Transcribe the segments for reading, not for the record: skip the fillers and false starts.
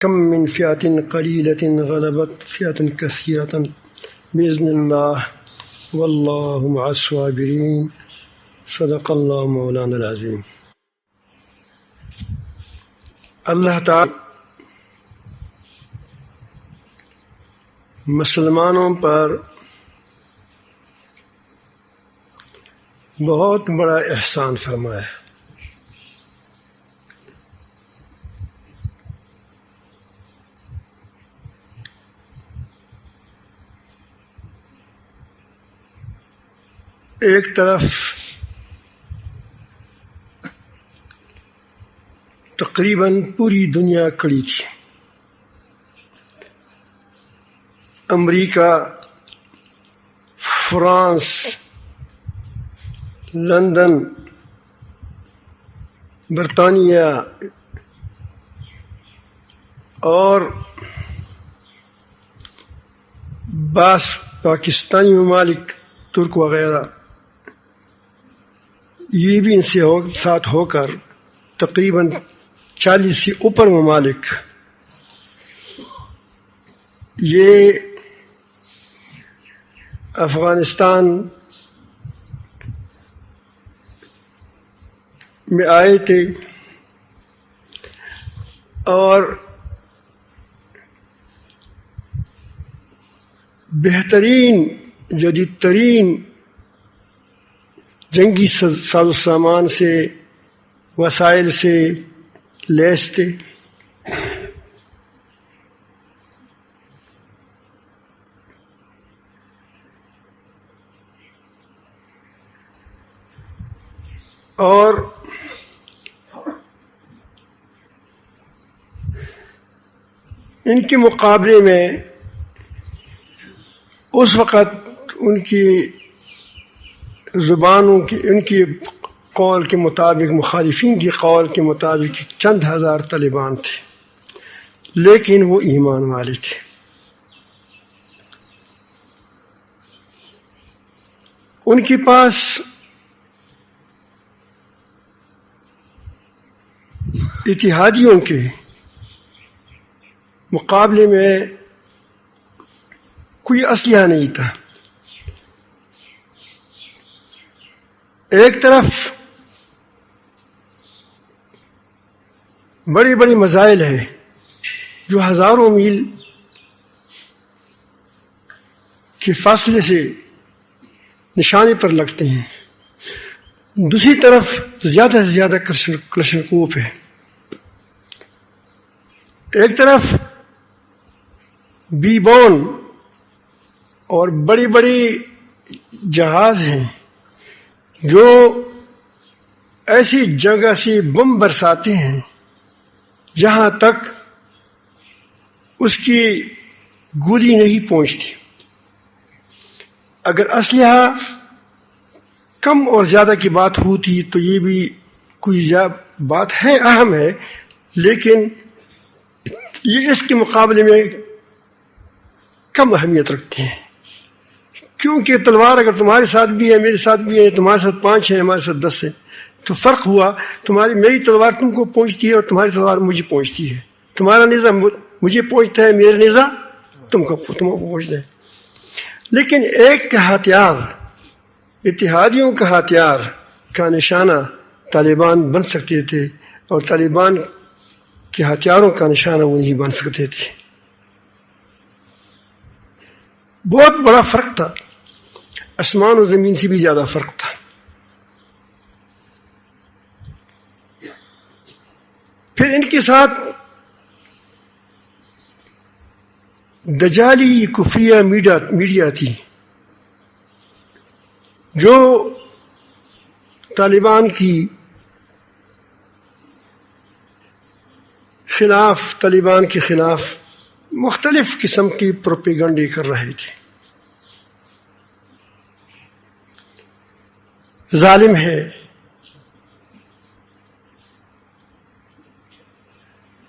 کم من فئۃ قلیلۃ غلبت فئۃ کثیرۃ بإذن اللہ واللہ مع الصابرین صدق اللہ مولانا العظیم۔ اللہ تعالی مسلمانوں پر بہت بڑا احسان فرمایا ہے۔ ایک طرف تقریباً پوری دنیا کڑی تھی، امریکہ، فرانس، لندن، برطانیہ اور بعض پاکستانی ممالک، ترک وغیرہ، یہ بھی ان سے ساتھ ہو کر تقریباً 40 سے اوپر ممالک یہ افغانستان میں آئے تھے اور بہترین جدید ترین جنگی ساز و سامان سے، وسائل سے لیس تھے۔ اور ان کے مقابلے میں اس وقت ان کی زبانوں کی، ان کی قول کے مطابق، مخالفین کی قول کے مطابق چند ہزار طالبان تھے، لیکن وہ ایمان والے تھے۔ ان کے پاس اتحادیوں کے مقابلے میں کوئی اسلحہ نہیں تھا۔ ایک طرف بڑی بڑی میزائل ہیں جو ہزاروں میل کے فاصلے سے نشانے پر لگتے ہیں، دوسری طرف زیادہ سے زیادہ کلشنکوف ہے، ایک طرف بی بون اور بڑی بڑی جہاز ہیں جو ایسی جگہ سے بم برساتے ہیں جہاں تک اس کی گولی نہیں پہنچتی۔ اگر اسلحہ کم اور زیادہ کی بات ہوتی تو یہ بھی کوئی بات ہے، اہم ہے، لیکن یہ اس کے مقابلے میں کم اہمیت رکھتے ہیں، کیونکہ تلوار اگر تمہارے ساتھ بھی ہے، میرے ساتھ بھی ہے، تمہارے ساتھ 5 ہیں، ہمارے ساتھ 10 ہیں، تو فرق ہوا میری تلوار تم کو پہنچتی ہے اور تمہاری تلوار مجھے پہنچتی ہے، تمہارا نیزہ مجھے پہنچتا ہے، میرا نیزہ تم کو پہنچتا ہے۔ لیکن ایک کا ہتھیار، اتحادیوں کا ہتھیار کا نشانہ طالبان بن سکتے تھے، اور طالبان کے ہتھیاروں کا نشانہ وہ نہیں بن سکتے تھے۔ بہت بڑا فرق تھا، آسمان و زمین سے بھی زیادہ فرق تھا۔ پھر ان کے ساتھ دجالی کفریہ میڈیا تھی جو طالبان کی خلاف، طالبان کے خلاف مختلف قسم کی پروپیگنڈے کر رہے تھے۔ ظالم ہے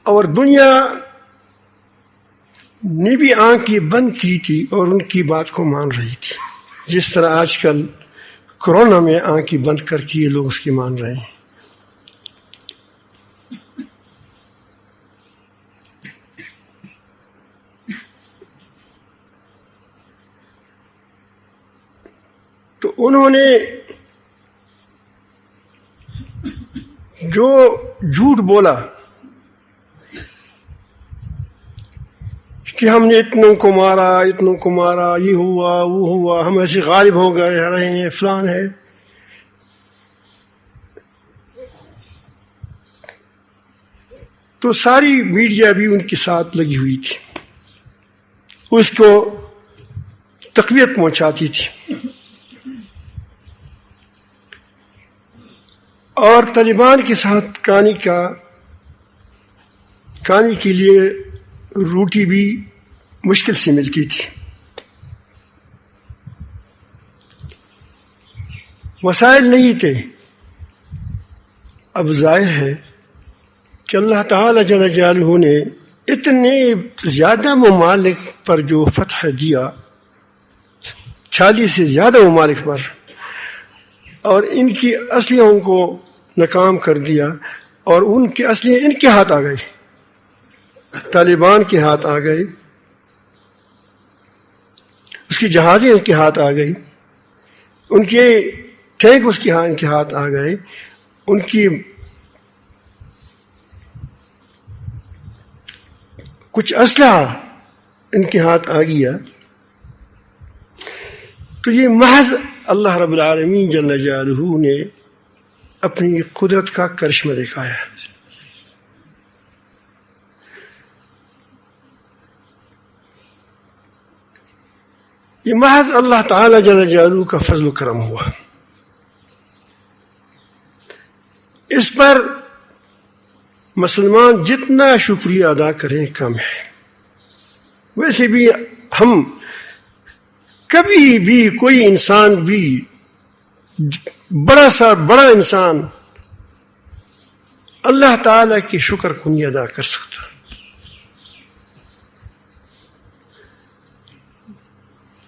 اور دنیا نے بھی آنکھیں بند کی تھی اور ان کی بات کو مان رہی تھی، جس طرح آج کل کرونا میں آنکھیں بند کر کے یہ لوگ اس کی مان رہے ہیں۔ انہوں نے جو جھوٹ بولا کہ ہم نے اتنوں کو مارا، یہ ہوا وہ ہوا، ہم ایسے غالب ہو گئے رہے ہیں، فلان ہے، تو ساری میڈیا بھی ان کے ساتھ لگی ہوئی تھی، اس کو تقویت پہنچاتی تھی. اور طالبان کے ساتھ کھانے کے لیے روٹی بھی مشکل سے ملتی تھی. وسائل نہیں تھے. اب ظاہر ہے کہ اللہ تعالی جل جلالہ نے اتنے زیادہ ممالک پر جو فتح دیا، 40 سے زیادہ ممالک پر، اور ان کی اسلحوں کو ناکام کر دیا، اور ان کے اسلحے ان کے ہاتھ آ گئے، طالبان کے ہاتھ آ گئے، اس کی جہازیں ان کے ہاتھ آ گئی، ان کے ٹینک ان کے ہاتھ آ گئے، ان کی کچھ اسلحہ ان کے ہاتھ آ گیا. تو یہ محض اللہ رب العالمین جل جلالہ نے اپنی قدرت کا کرشمہ دکھایا. یہ محض اللہ تعالی جل جلالہ کا فضل و کرم ہوا. اس پر مسلمان جتنا شکریہ ادا کریں کم ہے. ویسے بھی ہم کبھی بھی کوئی انسان بھی بڑا سا بڑا انسان اللہ تعالی کی شکر کو نہیں ادا کر سکتا.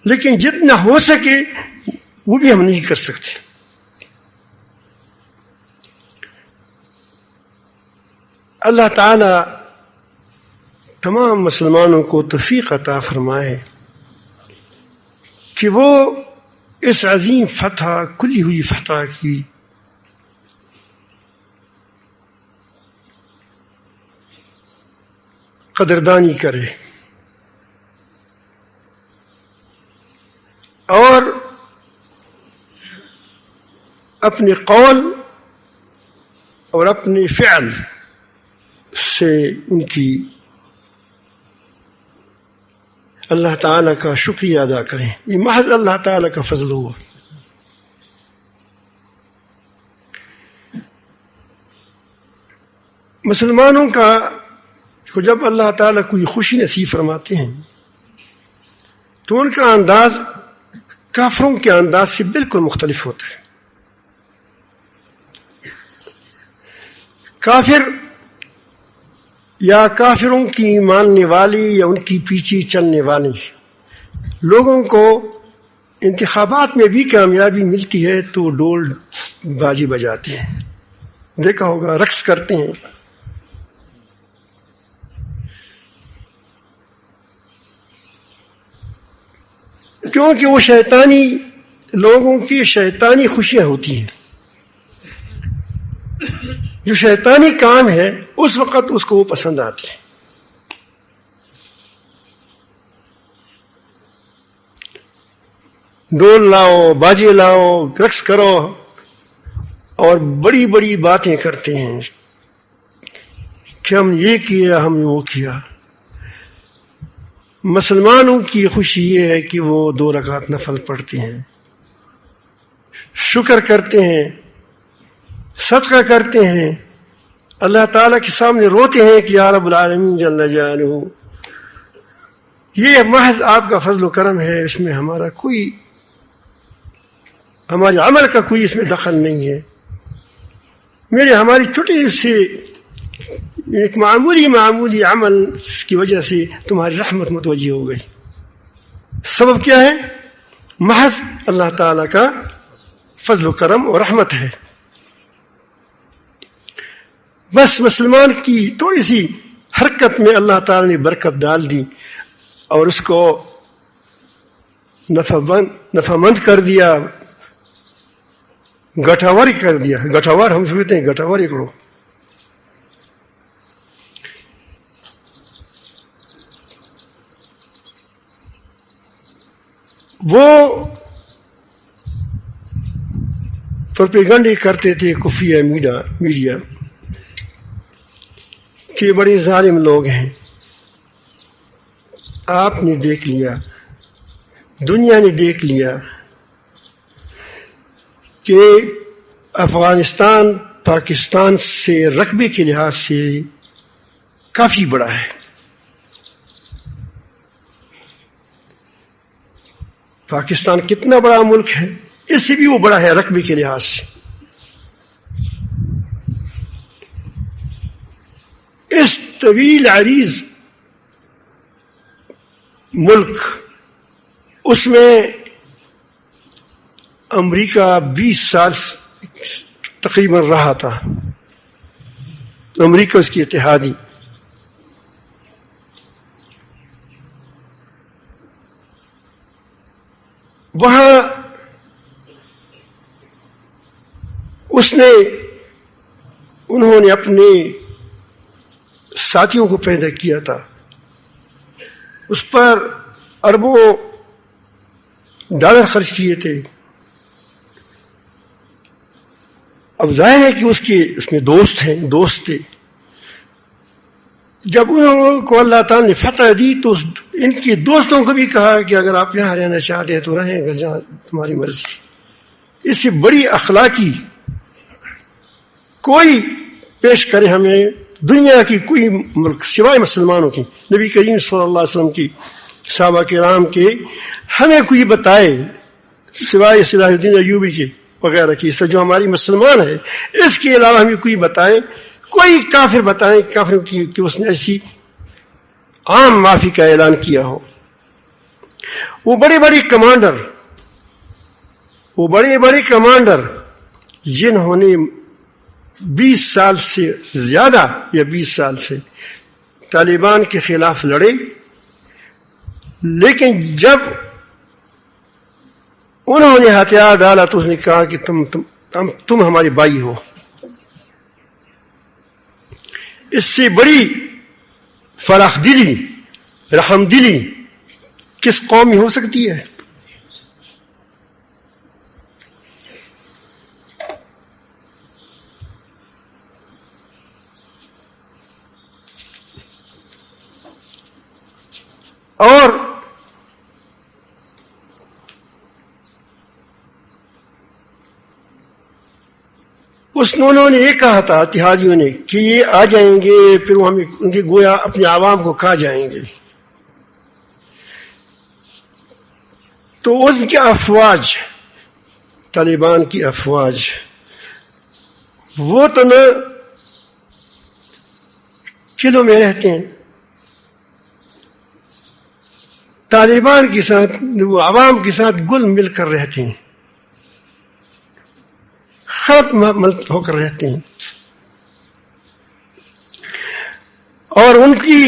لیکن جتنا ہو سکے وہ بھی ہم نہیں کر سکتے. اللہ تعالی تمام مسلمانوں کو توفیق عطا فرمائے کہ وہ اس عظیم فتح، کھلی ہوئی فتح کی قدردانی کرے اور اپنے قول اور اپنے فعل سے ان کی اللہ تعالیٰ کا شکریہ ادا کریں. یہ محض اللہ تعالیٰ کا فضل ہوا. مسلمانوں کا جب اللہ تعالیٰ کوئی خوشی نصیب فرماتے ہیں تو ان کا انداز کافروں کے انداز سے بالکل مختلف ہوتا ہے. کافر یا کافروں کی ماننے والے یا ان کی پیچھے چلنے والے لوگوں کو انتخابات میں بھی کامیابی ملتی ہے تو ڈول بازی بجاتے ہیں، دیکھا ہوگا، رقص کرتے ہیں. کیونکہ وہ شیطانی لوگوں کی شیطانی خوشیاں ہوتی ہیں. جو شیطانی کام ہے اس وقت اس کو وہ پسند آتے ہیں. ڈول لاؤ، باجے لاؤ، رقص کرو اور بڑی بڑی باتیں کرتے ہیں کہ ہم یہ کیا، ہم وہ کیا. مسلمانوں کی خوشی یہ ہے کہ وہ 2 رکعت نفل پڑھتے ہیں، شکر کرتے ہیں، صدقہ کرتے ہیں، اللہ تعالیٰ کے سامنے روتے ہیں کہ یا رب العالمین جل جلالہ یہ محض آپ کا فضل و کرم ہے، اس میں ہمارا کوئی، ہمارے عمل کا کوئی اس میں دخل نہیں ہے. ہماری چھوٹی سے ایک معمولی عمل کی وجہ سے تمہاری رحمت متوجہ ہو گئی. سبب کیا ہے؟ محض اللہ تعالیٰ کا فضل و کرم اور رحمت ہے. بس مسلمان کی تھوڑی سی حرکت میں اللہ تعالیٰ نے برکت ڈال دی اور اس کو نفع مند کر دیا، گٹھاور کر دیا. گٹھاور ہم سمجھتے ہیں گٹھاور اکڑو. وہ پروپیگنڈے کرتے تھے خفیہ میڈیا کہ بڑے ظالم لوگ ہیں. آپ نے دیکھ لیا, دنیا نے دیکھ لیا کہ افغانستان پاکستان سے رقبے کے لحاظ سے کافی بڑا ہے. پاکستان کتنا بڑا ملک ہے, اس سے بھی وہ بڑا ہے رقبے کے لحاظ سے. اس طویل عریض ملک, اس میں امریکہ 20 سال تقریباً رہا تھا. امریکہ اس کی اتحادی. وہاں انہوں نے اپنے ساتھیوں کو پیدا کیا تھا, اس پر اربوں ڈالر خرچ کیے تھے. اب ظاہر ہے کہ اس میں دوست تھے. جب انہوں کو اللہ تعالیٰ نے فتح دی تو ان کے دوستوں کو بھی کہا کہ اگر آپ یہاں رہنا چاہتے ہیں تو رہیں, اگر جہاں تمہاری مرضی. اس سے بڑی اخلاقی کوئی پیش کرے ہمیں دنیا کی کوئی ملک سوائے مسلمانوں کی, نبی کریم صلی اللہ علیہ وسلم کی, صحابہ کرام کے, ہمیں کوئی بتائے سوائے صلاح الدین ایوبی کے وغیرہ کی, جو ہماری مسلمان ہے, اس کے علاوہ ہمیں کوئی بتائے, کوئی کافر بتائیں کافر کی کہ اس نے ایسی عام معافی کا اعلان کیا ہو. وہ بڑے بڑے کمانڈر جنہوں نے 20 سال سے زیادہ یا 20 سال سے طالبان کے خلاف لڑے, لیکن جب انہوں نے ہتھیار ڈالا تو اس نے کہا کہ تم ہمارے بھائی ہو. اس سے بڑی فراخ دلی, رحم دلی کس قوم میں ہو سکتی ہے؟ اور انہوں نے یہ کہا تھا اتحادیوں نے کہ یہ آ جائیں گے, پھر وہ ہمیں ان کے گویا اپنے عوام کو کھا جائیں گے. تو اس کی افواج, طالبان کی افواج, وہ تو نہ قلعوں میں رہتے ہیں, طالبان کے ساتھ وہ عوام کے ساتھ گل مل کر رہتے ہیں, خط ملت ہو کر رہتے ہیں, اور ان کی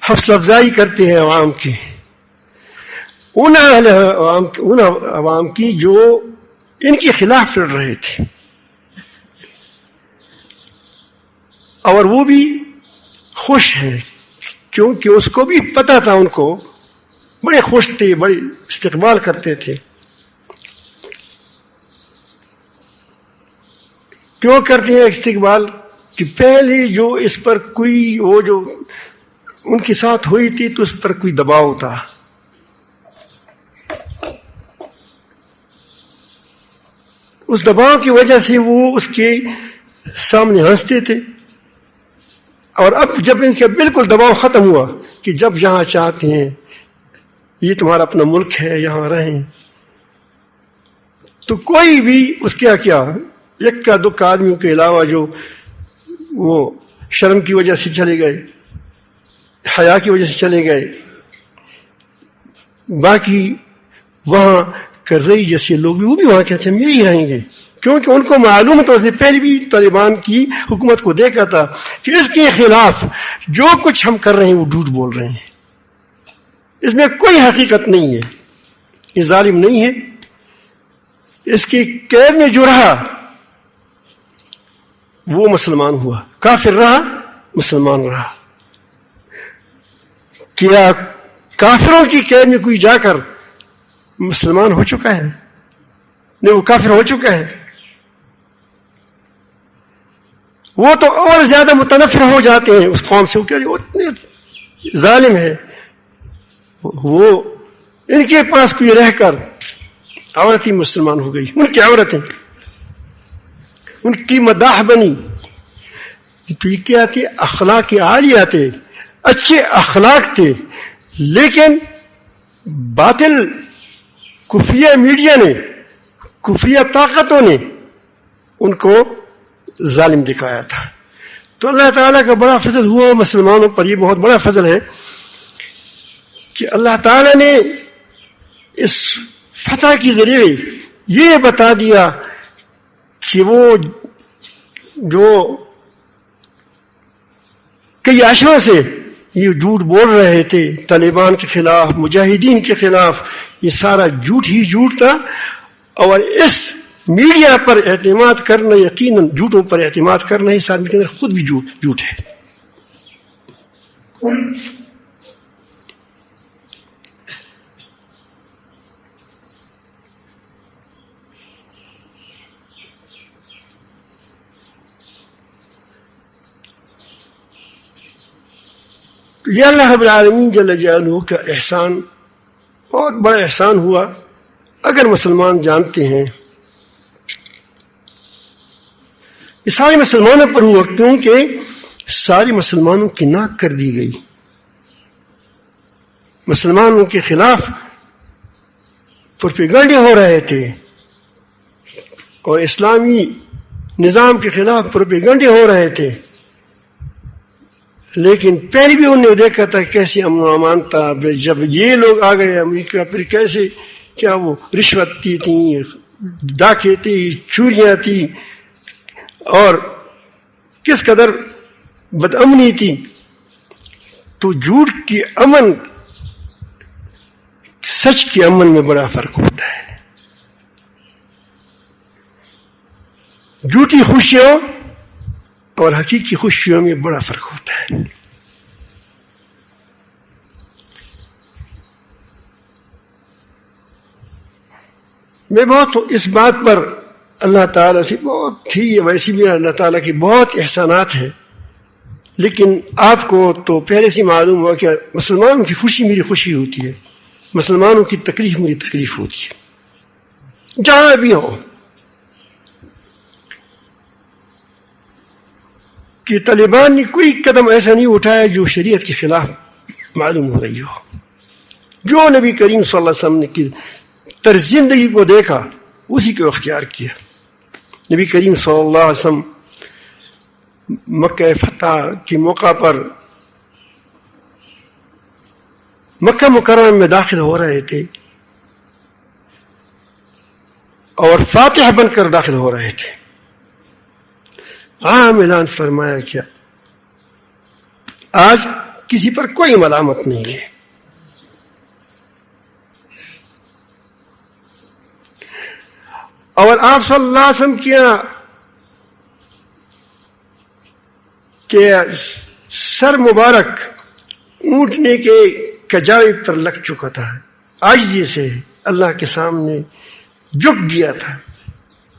حوصلہ افزائی کرتے ہیں عوام کی, ان عوام کی جو ان کے خلاف لڑ رہے تھے. اور وہ بھی خوش ہیں کیونکہ اس کو بھی پتا تھا, ان کو بڑے خوش تھے, بڑے استقبال کرتے تھے. کیوں کرتے ہیں استقبال؟ کہ پہلے جو اس پر کوئی وہ جو ان کے ساتھ ہوئی تھی تو اس پر کوئی دباؤ تھا, اس دباؤ کی وجہ سے وہ اس کے سامنے ہنستے تھے. اور اب جب ان کا بالکل دباؤ ختم ہوا کہ جب جہاں چاہتے ہیں یہ تمہارا اپنا ملک ہے یہاں رہیں, تو کوئی بھی اس کیا ایک کا دو آدمیوں کے علاوہ جو وہ شرم کی وجہ سے چلے گئے, حیا کی وجہ سے چلے گئے, باقی وہاں کرزئی جیسے لوگ بھی وہ بھی وہاں کہتے ہیں ہم یہی رہیں گے, کیونکہ ان کو معلوم تو اس نے پہلے بھی طالبان کی حکومت کو دیکھا تھا کہ اس کے خلاف جو کچھ ہم کر رہے ہیں وہ جھوٹ بول رہے ہیں, اس میں کوئی حقیقت نہیں ہے, یہ ظالم نہیں ہے. اس کی قید میں جو رہا وہ مسلمان ہوا، کافر رہا مسلمان رہا. کیا کافروں کی قید میں کوئی جا کر مسلمان ہو چکا ہے؟ نہیں، وہ کافر ہو چکا ہے. وہ تو اور زیادہ متنفر ہو جاتے ہیں اس قوم سے، وہ اتنے ظالم ہے. وہ ان کے پاس کوئی رہ کر عورت ہی مسلمان ہو گئی، ان کی عورتیں ان کی مداح بنی. تو یہ کیا تھے؟ اخلاق عالیہ تھے، اچھے اخلاق تھے، لیکن باطل کفریہ میڈیا نے، کفریہ طاقتوں نے ان کو ظالم دکھایا تھا. تو اللہ تعالیٰ کا بڑا فضل ہوا مسلمانوں پر. یہ بہت بڑا فضل ہے کہ اللہ تعالیٰ نے اس فتح کے ذریعے یہ بتا دیا کہ وہ جو کئی عشروں سے یہ جھوٹ بول رہے تھے طالبان کے خلاف، مجاہدین کے خلاف، یہ سارا جھوٹ ہی جھوٹ تھا. اور اس میڈیا پر اعتماد کرنا، یقیناً جھوٹوں پر اعتماد کرنا اس آدمی کے اندر خود بھی جھوٹ ہے. یہ اللہ رب العالمین جل جلالہ کا احسان، بہت بڑا احسان ہوا. اگر مسلمان جانتے ہیں، یہ سارے مسلمانوں پر ہوا، کیونکہ سارے مسلمانوں کی ناک کر دی گئی. مسلمانوں کے خلاف پروپیگنڈے ہو رہے تھے اور اسلامی نظام کے خلاف پروپیگنڈے ہو رہے تھے، لیکن پہلے بھی انہوں نے دیکھا تھا کیسے امن و امان تھا. جب یہ لوگ آ گئے امریکہ، پھر کیسے کیا وہ رشوت تھی، ڈاکے تھی، چوریاں تھی، اور کس قدر بدامنی تھی. تو جھوٹ کی امن سچ کے امن میں بڑا فرق ہوتا ہے. جھوٹی خوشیوں اور حقیقی خوشیوں میں بڑا فرق ہوتا ہے. میں بہت اس بات پر اللہ تعالیٰ سے بہت ہی، ویسے بھی اللہ تعالیٰ کی بہت احسانات ہیں، لیکن آپ کو تو پہلے سے معلوم ہوا کہ مسلمانوں کی خوشی میری خوشی ہوتی ہے، مسلمانوں کی تکلیف میری تکلیف ہوتی ہے، جہاں بھی ہو. کہ طالبان نے کوئی قدم ایسا نہیں اٹھایا جو شریعت کے خلاف معلوم ہو رہی ہو. جو نبی کریم صلی اللہ علیہ وسلم نے کی طرز زندگی کو دیکھا اسی کو اختیار کیا. نبی کریم صلی اللہ علیہ وسلم مکہ فتح کے موقع پر مکہ مکرمہ میں داخل ہو رہے تھے اور فاتح بن کر داخل ہو رہے تھے. عام اعلان فرمایا کیا آج کسی پر کوئی ملامت نہیں ہے. اور آپ صلی اللہ علیہ وسلم کیا کہ سر مبارک اونٹنے کے کجاوے پر لگ چکا تھا، عاجزی سے اللہ کے سامنے جھک گیا تھا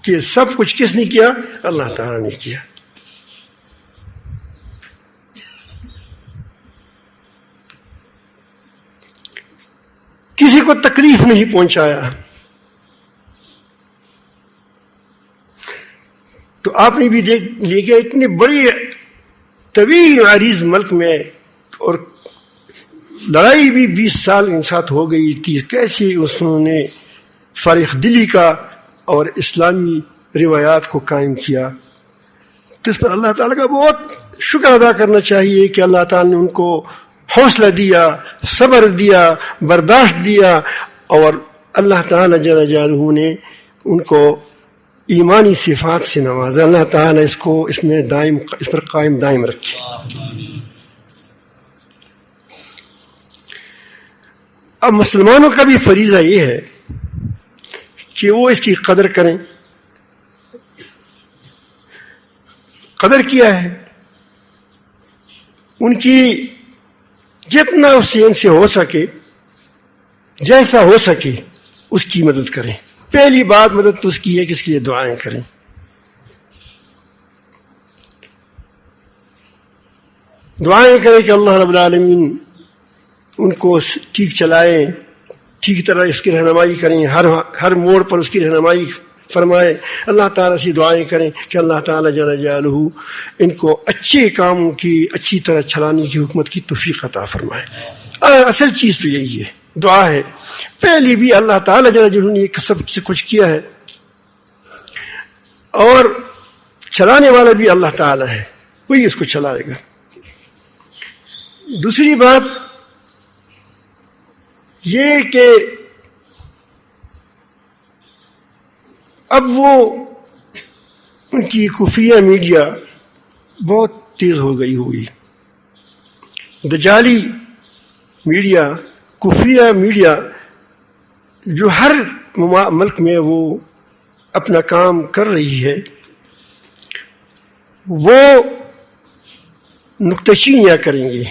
کہ سب کچھ کس نے کیا؟ اللہ تعالیٰ نے کیا. کسی کو تکلیف نہیں پہنچایا. تو آپ نے بھی دیکھ لیا اتنے بڑے طویل عریض ملک میں، اور لڑائی بھی 20 سال ان ساتھ ہو گئی تھی، کیسے انہوں نے فارغ دلی کا اور اسلامی روایات کو قائم کیا. تو اس پر اللہ تعالیٰ کا بہت شکر ادا کرنا چاہیے کہ اللہ تعالیٰ نے ان کو حوصلہ دیا، صبر دیا، برداشت دیا، اور اللہ تعالیٰ جل جلالہ نے ان کو ایمانی صفات سے نوازا. اللہ تعالیٰ اس کو اس پر قائم دائم رکھے. اب مسلمانوں کا بھی فریضہ یہ ہے کہ وہ اس کی قدر کریں. قدر کیا ہے، ان کی جتنا ان سے ہو سکے، جیسا ہو سکے اس کی مدد کریں. پہلی بات مدد تو اس کی ہے کہ اس کے لیے دعائیں کریں. دعائیں کریں کہ اللہ رب العالمین ان کو ٹھیک چلائیں، ٹھیک طرح اس کی رہنمائی کریں، ہر موڑ پر اس کی رہنمائی فرمائے. اللہ تعالیٰ سے دعائیں کریں کہ اللہ تعالیٰ جل جلالہ ان کو اچھے کاموں کی اچھی طرح چلانے کی حکمت کی توفیق عطا فرمائے. اصل چیز تو یہی ہے، دعا ہے. پہلی بھی اللہ تعالیٰ جل جلالہ نے سب سے کچھ کیا ہے، اور چلانے والا بھی اللہ تعالیٰ ہے، وہی اس کو چلائے گا. دوسری بات یہ کہ اب وہ ان کی خفیہ میڈیا بہت تیز ہو گئی ہوئی. دجالی میڈیا، خفیہ میڈیا جو ہر ملک میں وہ اپنا کام کر رہی ہے، وہ نکتہ چینیاں کریں گے.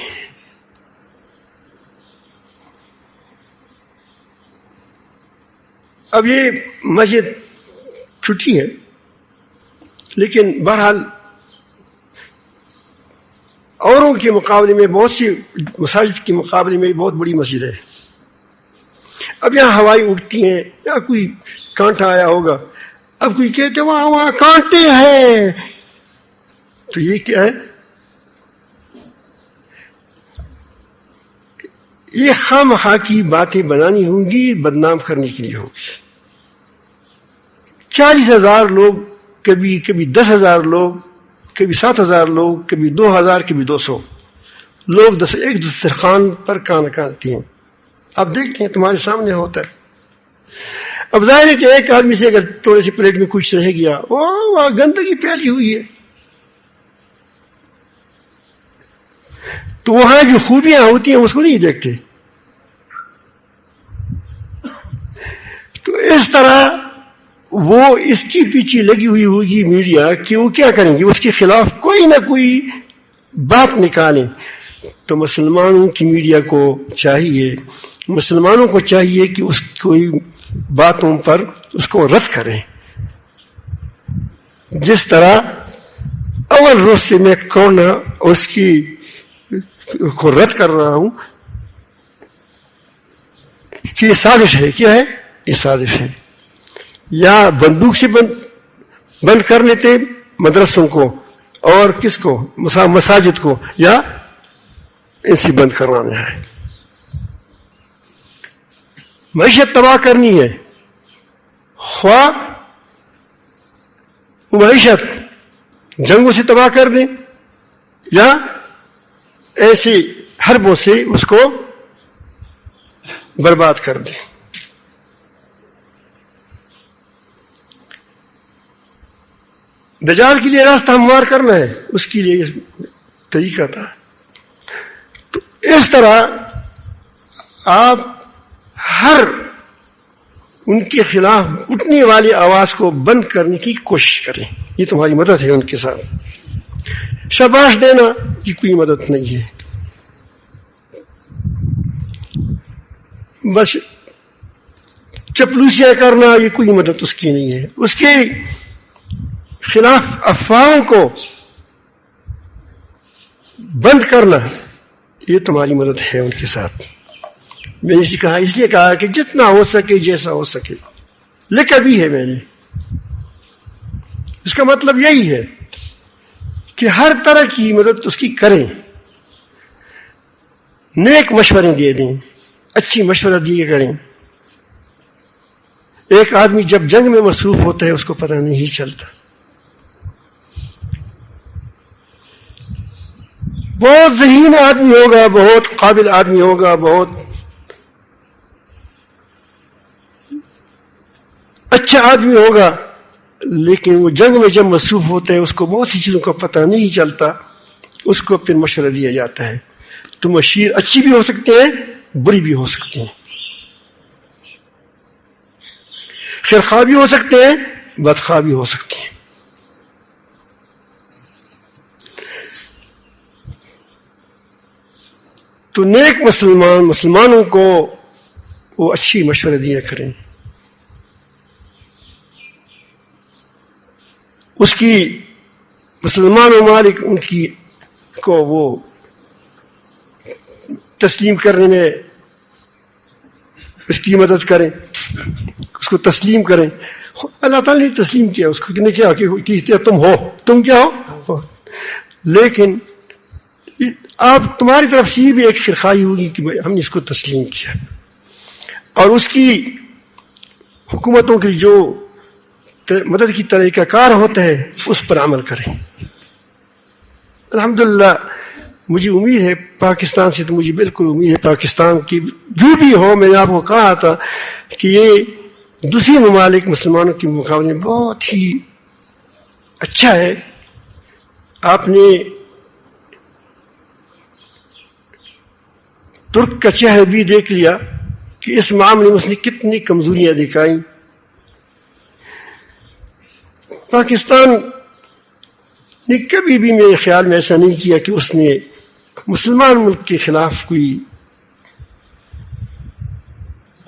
اب یہ مسجد چھٹی ہے، لیکن بہرحال اوروں کے مقابلے میں، بہت سی مساجد کے مقابلے میں بہت بڑی مسجد ہے. اب یہاں ہوائیں اٹھتی ہیں، یا کوئی کانٹا آیا ہوگا، اب کوئی کہتے وہاں کانٹے ہیں، تو یہ کیا ہے؟ یہ خام خواہ کی باتیں بنانی ہوں گی، بدنام کرنے کے لیے ہوگی. 40,000 لوگ، کبھی 10,000 لوگ، کبھی 7,000 لوگ، کبھی 2,000، کبھی 200 لوگ ایک دسترخوان پر کھانا کھاتے ہیں. آپ دیکھتے ہیں تمہارے سامنے ہوتا ہے. اب ظاہر ہے کہ ایک آدمی سے اگر تھوڑے سی پلیٹ میں کچھ رہ گیا، وہاں گندگی پھیلی ہوئی ہے. تو وہاں جو خوبیاں ہوتی ہیں اس کو نہیں دیکھتے. تو اس طرح وہ اس کی پیچھے لگی ہوئی ہوگی میڈیا کہ وہ کیا کریں گے، اس کے خلاف کوئی نہ کوئی بات نکالیں. تو مسلمانوں کی میڈیا کو چاہیے، مسلمانوں کو چاہیے کہ اس کوئی باتوں پر اس کو رد کریں. جس طرح اول روز سے میں کورونا اس کی کو رد کر رہا ہوں کہ یہ سازش ہے. کیا ہے؟ یہ سازش ہے. یا بندوق سے بند کر لیتے مدرسوں کو، اور کس کو؟ مساجد کو، یا ان سے بند کروانا ہے. معیشت تباہ کرنی ہے، خواہ معیشت جنگوں سے تباہ کر دیں، یا ایسے حربوں سے اس کو برباد کر دیں. دجال کے لیے راستہ ہموار کرنا ہے، اس کے لیے طریقہ تھا. تو اس طرح آپ ہر ان کے خلاف اٹھنے والی آواز کو بند کرنے کی کوشش کریں. یہ تمہاری مدد ہے ان کے ساتھ. شاباش دینا یہ کوئی مدد نہیں ہے. بس چپلوسیاں کرنا یہ کوئی مدد اس کی نہیں ہے. اس کے خلاف افواہوں کو بند کرنا یہ تمہاری مدد ہے ان کے ساتھ. میں نے اس لیے کہا کہ جتنا ہو سکے، جیسا ہو سکے. لکھا بھی ہے میں نے. اس کا مطلب یہی ہے کہ ہر طرح کی مدد اس کی کریں، نیک مشورے دے دیں، اچھی مشورہ دیے کریں. ایک آدمی جب جنگ میں مصروف ہوتا ہے اس کو پتہ نہیں چلتا. بہت ذہین آدمی ہوگا، بہت قابل آدمی ہوگا، بہت اچھا آدمی ہوگا، لیکن وہ جنگ میں جب مصروف ہوتا ہے اس کو بہت سی چیزوں کا پتہ نہیں چلتا. اس کو پھر مشورہ دیا جاتا ہے. تو مشیر اچھی بھی ہو سکتے ہیں، بری بھی ہو سکتے ہیں، خیر خواہ بھی ہو سکتے ہیں، بد خواہ بھی ہو سکتے ہیں. تو نیک مسلمانوں کو وہ اچھی مشورے دیا کریں، اس کی مسلمان ممالک ان کی کو وہ تسلیم کرنے میں اس کی مدد کریں، اس کو تسلیم کریں. اللہ تعالیٰ نے تسلیم کیا اس کو کہ کیا کہ تم کیا ہو، لیکن آپ تمہاری طرف سے بھی ایک خرخائی ہوگی کہ ہم نے اس کو تسلیم کیا، اور اس کی حکومتوں کی جو مدد کی طریقہ کار ہوتا ہے اس پر عمل کریں. الحمدللہ مجھے امید ہے پاکستان سے، تو مجھے بالکل امید ہے پاکستان کی جو بھی ہو، میں نے آپ کو کہا تھا کہ یہ دوسری ممالک مسلمانوں کے مقابلے میں بہت ہی اچھا ہے. آپ نے ترک کا چہرہ بھی دیکھ لیا کہ اس معاملے میں اس نے کتنی کمزوریاں دکھائیں. پاکستان نے کبھی بھی میرے خیال میں ایسا نہیں کیا کہ اس نے مسلمان ملک کے خلاف کوئی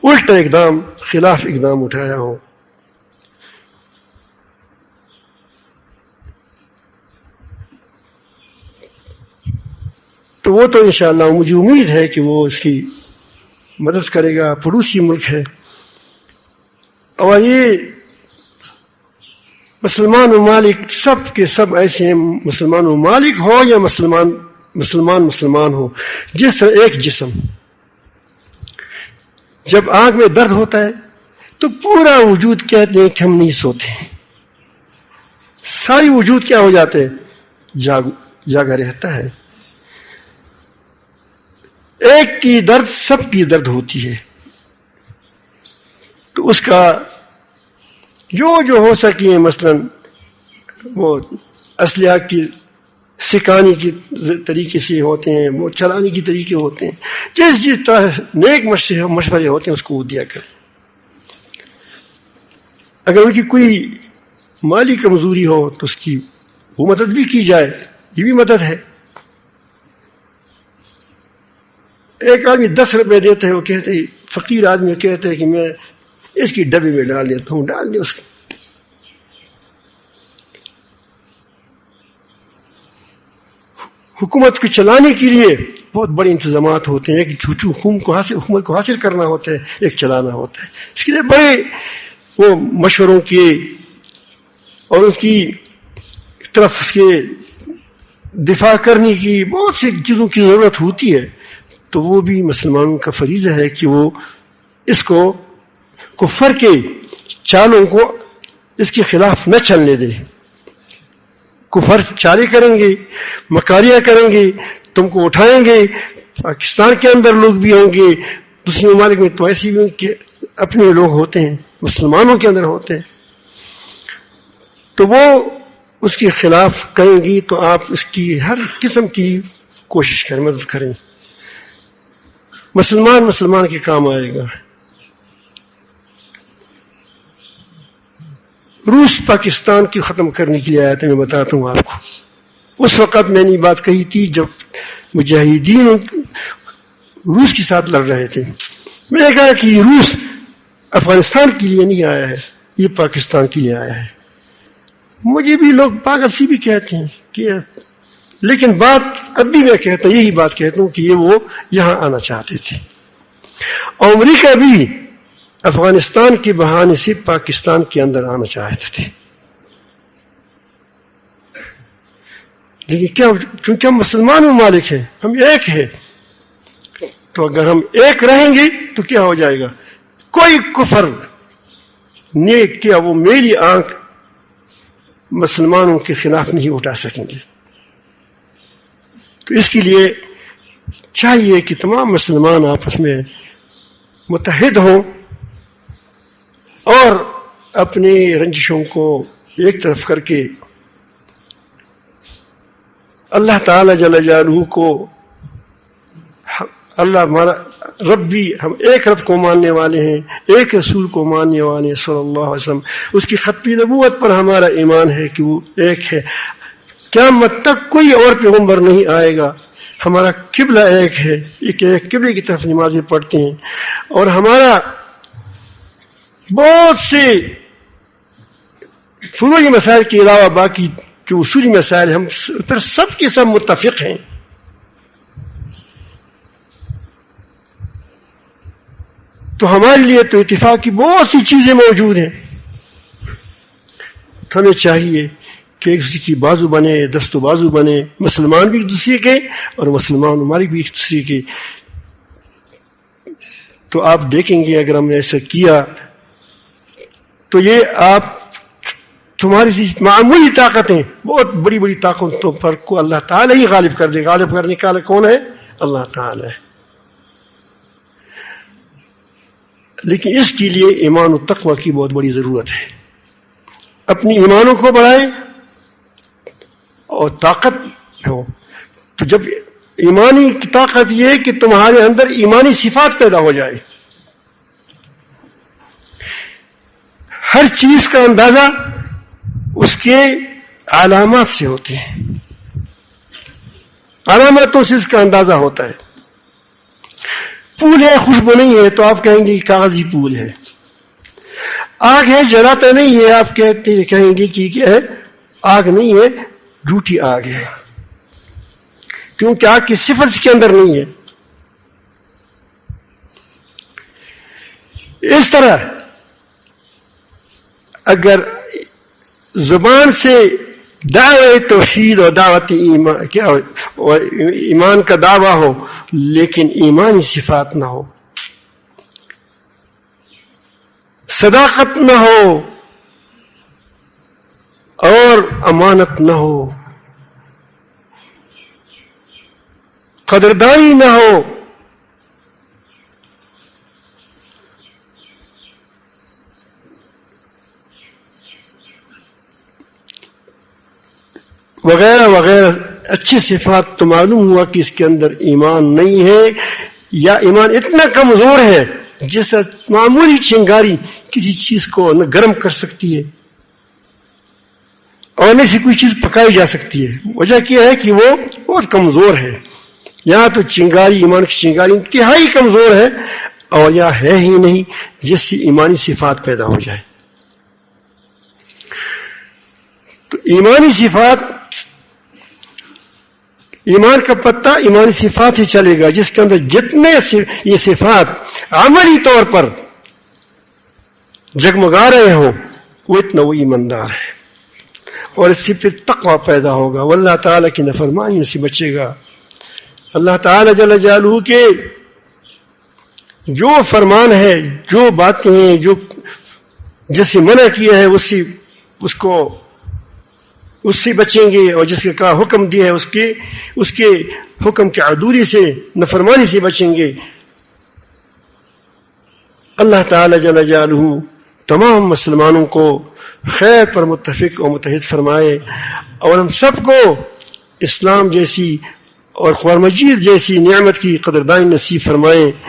الٹا خلاف اقدام اٹھایا ہو. تو وہ تو انشاءاللہ مجھے امید ہے کہ وہ اس کی مدد کرے گا. پڑوسی ملک ہے، اور یہ مسلمان ممالک سب کے سب ایسے ہیں، مسلمان ممالک ہو یا مسلمان ہو، جس طرح ایک جسم. جب آنکھ میں درد ہوتا ہے تو پورا وجود کہتے ہیں کہ ہم نہیں سوتے، ساری وجود کیا ہو جاتے ہیں، جاگا رہتا ہے. ایک کی درد سب کی درد ہوتی ہے، تو اس کا جو ہو سکے، مثلا وہ اسلحہ کی سکھانے کی طریقے سے ہوتے ہیں، وہ چلانے کی طریقے ہوتے ہیں، جس طرح نیک مشورے ہوتے ہیں اس کو وہ دیا کریں. اگر ان کی کوئی مالی کمزوری ہو تو اس کی وہ مدد بھی کی جائے، یہ بھی مدد ہے. ایک آدمی 10 روپے دیتا ہے، وہ کہتے ہیں، فقیر آدمی کہتے ہیں کہ میں اس کی ڈبے میں ڈال دیتا ہوں، ڈال دے اس کو. حکومت کو چلانے کے لیے بہت بڑے انتظامات ہوتے ہیں. ایک حکومت کو حاصل کرنا ہوتا ہے، ایک چلانا ہوتا ہے. اس کے لیے بڑے وہ مشوروں کے اور اس کی طرف اس کے دفاع کرنے کی بہت سی چیزوں کی ضرورت ہوتی ہے. تو وہ بھی مسلمانوں کا فریضہ ہے کہ وہ اس کو کفر کے چالوں کو اس کے خلاف نہ چلنے دے. کفر چالے کریں گے، مکاریاں کریں گے، تم کو اٹھائیں گے. پاکستان کے اندر لوگ بھی ہوں گے، دوسرے ممالک میں تو ایسے بھی کہ اپنے لوگ ہوتے ہیں، مسلمانوں کے اندر ہوتے ہیں. تو وہ اس کے خلاف کریں گی تو آپ اس کی ہر قسم کی کوشش کریں، مدد کریں. مسلمان کے کام آئے گا. روس پاکستان کی ختم کرنے کے لیے آیا تھا، میں بتاتا ہوں آپ کو. اس وقت میں نے بات کہی تھی جب مجاہدین روس کے ساتھ لڑ رہے تھے. میں نے کہا کہ روس افغانستان کے لیے نہیں آیا ہے، یہ پاکستان کے لیے آیا ہے. مجھے بھی لوگ پاگل سی بھی کہتے ہیں کہ، لیکن بات اب بھی میں کہتا ہوں، یہی بات کہتا ہوں کہ یہ وہ یہاں آنا چاہتے تھے. امریکہ بھی افغانستان کے بہانے سے پاکستان کے اندر آنا چاہتے تھے، لیکن کیا، کیونکہ ہم مسلمان ممالک ہیں، ہم ایک ہیں، تو اگر ہم ایک رہیں گے تو کیا ہو جائے گا، کوئی کفر نے کیا وہ میری آنکھ مسلمانوں کے خلاف نہیں اٹھا سکیں گے. تو اس کے لیے چاہیے کہ تمام مسلمان آپس میں متحد ہوں اور اپنے رنجشوں کو ایک طرف کر کے اللہ تعالی جل جلالہ کو، اللہ ہمارا رب بھی، ہم ایک رب کو ماننے والے ہیں، ایک رسول کو ماننے والے ہیں صلی اللہ علیہ وسلم. اس کی ختم نبوت پر ہمارا ایمان ہے کہ وہ ایک ہے. قیامت تک کوئی اور پیغمبر نہیں آئے گا ہمارا قبلہ ایک ہے، ایک قبلے کی طرف نمازیں پڑھتے ہیں، اور ہمارا بہت سے فروعی مسائل کے علاوہ باقی جو اصولی مسائل ہم پر سب کے سب متفق ہیں. تو ہمارے لیے تو اتفاق کی بہت سی چیزیں موجود ہیں. تو ہمیں چاہیے کہ ایک دوسرے کی بازو بنے، دست و بازو بنے، مسلمان بھی ایک دوسرے کے اور مسلمان ہمارے بھی ایک دوسرے کے. تو آپ دیکھیں گے اگر ہم نے ایسا کیا تو یہ آپ تمہاری سی معمولی طاقتیں بہت بڑی بڑی طاقتوں پر کو اللہ تعالیٰ ہی غالب کر دے. غالب کرنے والا کون ہے؟ اللہ تعالیٰ ہے. لیکن اس کے لیے ایمان و تقوی کی بہت بڑی ضرورت ہے. اپنی ایمانوں کو بڑھائیں اور طاقت ہو. تو جب ایمانی طاقت یہ ہے کہ تمہارے اندر ایمانی صفات پیدا ہو جائے. ہر چیز کا اندازہ اس کے علامات سے ہوتے ہیں، علاماتوں سے اس کا اندازہ ہوتا ہے. پھول ہے خوشبو نہیں ہے تو آپ کہیں گے کاغذی پھول ہے. آگ ہے جلاتا نہیں ہے آپ کہیں گے کہ کیا ہے؟ آگ نہیں ہے، جھوٹی آگ ہے، کیونکہ آگ کی صفت اس کے اندر نہیں ہے. اس طرح اگر زبان سے دعوت توحید اور دعوت ایمان کا دعویٰ ہو لیکن ایمانی صفات نہ ہو، صداقت نہ ہو اور امانت نہ ہو، قدردانی نہ ہو، وغیرہ وغیرہ اچھی صفات، تو معلوم ہوا کہ اس کے اندر ایمان نہیں ہے، یا ایمان اتنا کمزور ہے جس معمولی چنگاری کسی چیز کو نہ گرم کر سکتی ہے اور نہ سے کوئی چیز پکائی جا سکتی ہے. وجہ کیا ہے کہ وہ بہت کمزور ہے. یہاں تو چنگاری، ایمان کی چنگاری انتہائی کمزور ہے، اور یا ہے ہی نہیں جس سے ایمانی صفات پیدا ہو جائے. تو ایمانی صفات، ایمان کا پتہ ایمانی صفات ہی چلے گا، جس کے اندر جتنے یہ صفات عملی طور پر جگمگا رہے ہوں وہ اتنا وہ ایماندار ہے، اور اس سے پھر تقوی پیدا ہوگا، واللہ تعالیٰ کی نافرمانی سے بچے گا. اللہ تعالیٰ جل جلالہ کے جو فرمان ہے، جو باتیں ہیں، جو جس سے منع کیا ہے اس سے بچیں گے، اور جس کا حکم دیا ہے اس کے حکم کے عدولی سے، نافرمانی سے بچیں گے. اللہ تعالی جل جلالہ تمام مسلمانوں کو خیر پر متفق اور متحد فرمائے، اور ہم سب کو اسلام جیسی اور قرآن مجید جیسی نعمت کی قدردانی نصیب فرمائے.